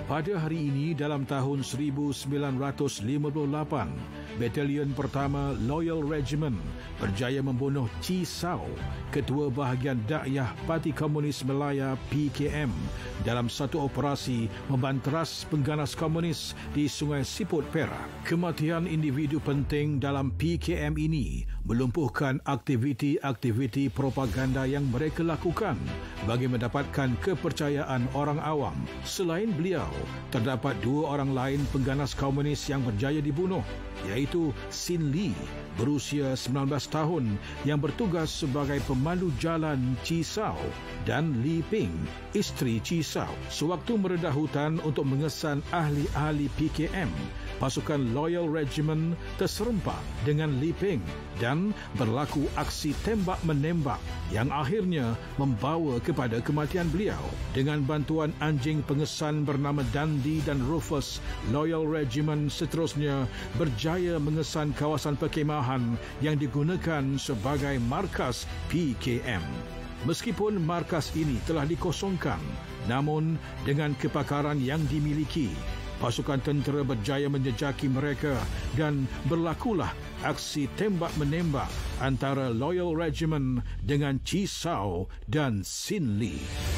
Pada hari ini dalam tahun 1958, Batalion Pertama Loyal Regiment berjaya membunuh Chi Sao, Ketua Bahagian Dakyah Parti Komunis Melaya PKM, dalam satu operasi membanteras pengganas komunis di Sungai Siput, Perak. Kematian individu penting dalam PKM ini melumpuhkan aktiviti-aktiviti propaganda yang mereka lakukan bagi mendapatkan kepercayaan orang awam. Selain beliau, terdapat dua orang lain pengganas komunis yang berjaya dibunuh, iaitu Sin Lee berusia 19 tahun yang bertugas sebagai pemandu jalan Chi Sao dan Li Ping, isteri Chi Sao. Sewaktu meredah hutan untuk mengesan ahli-ahli PKM, pasukan Loyal Regiment terserempak dengan Li Ping dan berlaku aksi tembak-menembak yang akhirnya membawa kepada kematian beliau. Dengan bantuan anjing pengesan bernama Dundee dan Rufus, Loyal Regiment seterusnya berjaya mengesan kawasan perkhemahan yang digunakan sebagai markas PKM. Meskipun markas ini telah dikosongkan, namun dengan kepakaran yang dimiliki, pasukan tentera berjaya menjejaki mereka dan berlakulah aksi tembak-menembak antara Loyal Regiment dengan Chi Sao dan Sin Lee.